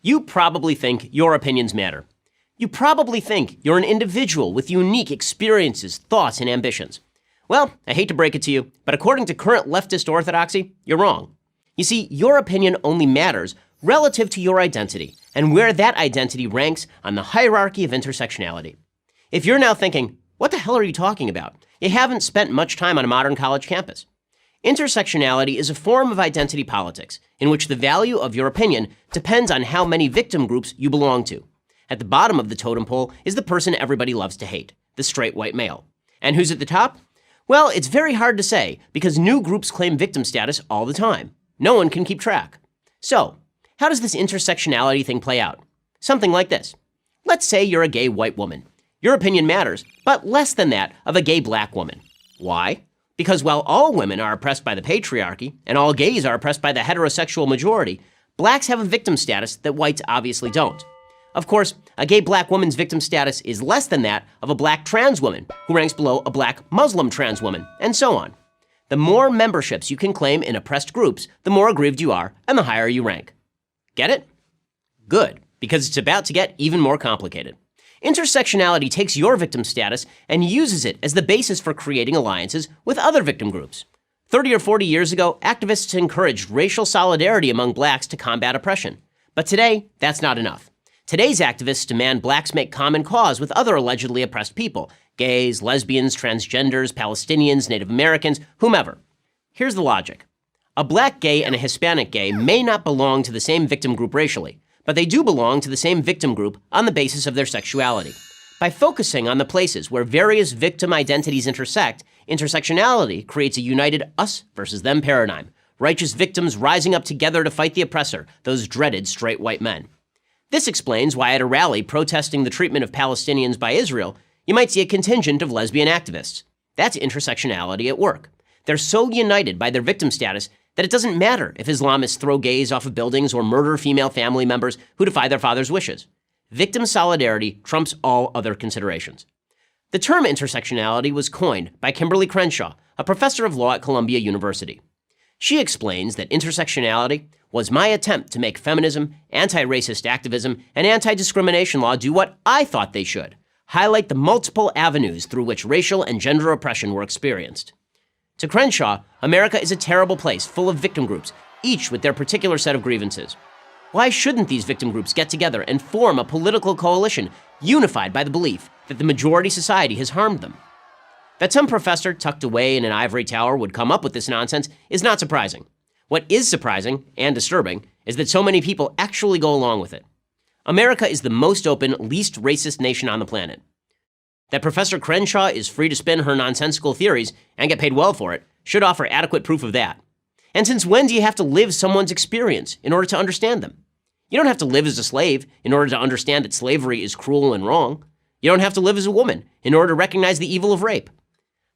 You probably think your opinions matter. You probably think you're an individual with unique experiences, thoughts, and ambitions. Well, I hate to break it to you, but according to current leftist orthodoxy, you're wrong. You see, your opinion only matters relative to your identity and where that identity ranks on the hierarchy of intersectionality. If you're now thinking, what the hell are you talking about? You haven't spent much time on a modern college campus. Intersectionality is a form of identity politics in which the value of your opinion depends on how many victim groups you belong to. At the bottom of the totem pole is the person everybody loves to hate, the straight white male. And who's at the top? Well, it's very hard to say because new groups claim victim status all the time. No one can keep track. So, how does this intersectionality thing play out? Something like this. Let's say you're a gay white woman. Your opinion matters, but less than that of a gay black woman. Why? Because while all women are oppressed by the patriarchy, and all gays are oppressed by the heterosexual majority, blacks have a victim status that whites obviously don't. Of course, a gay black woman's victim status is less than that of a black trans woman, who ranks below a black Muslim trans woman, and so on. The more memberships you can claim in oppressed groups, the more aggrieved you are, and the higher you rank. Get it? Good, because it's about to get even more complicated. Intersectionality takes your victim status and uses it as the basis for creating alliances with other victim groups. 30 or 40 years ago, activists encouraged racial solidarity among blacks to combat oppression. But today, that's not enough. Today's activists demand blacks make common cause with other allegedly oppressed people, gays, lesbians, transgenders, Palestinians, Native Americans, whomever. Here's the logic. A black gay and a Hispanic gay may not belong to the same victim group racially, but they do belong to the same victim group on the basis of their sexuality. By focusing on the places where various victim identities intersect, intersectionality creates a united us versus them paradigm, righteous victims rising up together to fight the oppressor, those dreaded straight white men. This explains why at a rally protesting the treatment of Palestinians by Israel, you might see a contingent of lesbian activists. That's intersectionality at work. They're so united by their victim status that it doesn't matter if Islamists throw gays off of buildings or murder female family members who defy their father's wishes. Victim solidarity trumps all other considerations. The term intersectionality was coined by Kimberly Crenshaw, a professor of law at Columbia University. She explains that intersectionality was my attempt to make feminism, anti-racist activism, and anti-discrimination law do what I thought they should, highlight the multiple avenues through which racial and gender oppression were experienced. To Crenshaw, America is a terrible place full of victim groups, each with their particular set of grievances. Why shouldn't these victim groups get together and form a political coalition unified by the belief that the majority society has harmed them? That some professor tucked away in an ivory tower would come up with this nonsense is not surprising. What is surprising and disturbing is that so many people actually go along with it. America is the most open, least racist nation on the planet. That Professor Crenshaw is free to spin her nonsensical theories and get paid well for it should offer adequate proof of that. And since when do you have to live someone's experience in order to understand them? You don't have to live as a slave in order to understand that slavery is cruel and wrong. You don't have to live as a woman in order to recognize the evil of rape.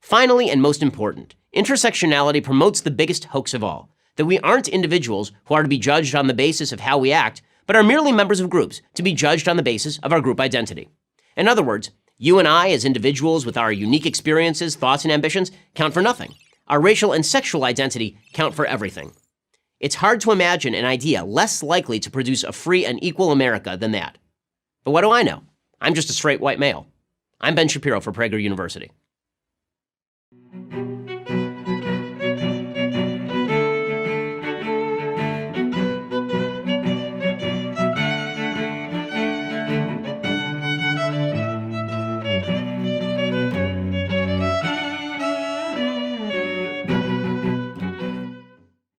Finally, and most important, intersectionality promotes the biggest hoax of all, that we aren't individuals who are to be judged on the basis of how we act, but are merely members of groups to be judged on the basis of our group identity. In other words, you and I, as individuals with our unique experiences, thoughts, and ambitions, count for nothing. Our racial and sexual identity count for everything. It's hard to imagine an idea less likely to produce a free and equal America than that. But what do I know? I'm just a straight white male. I'm Ben Shapiro for Prager University.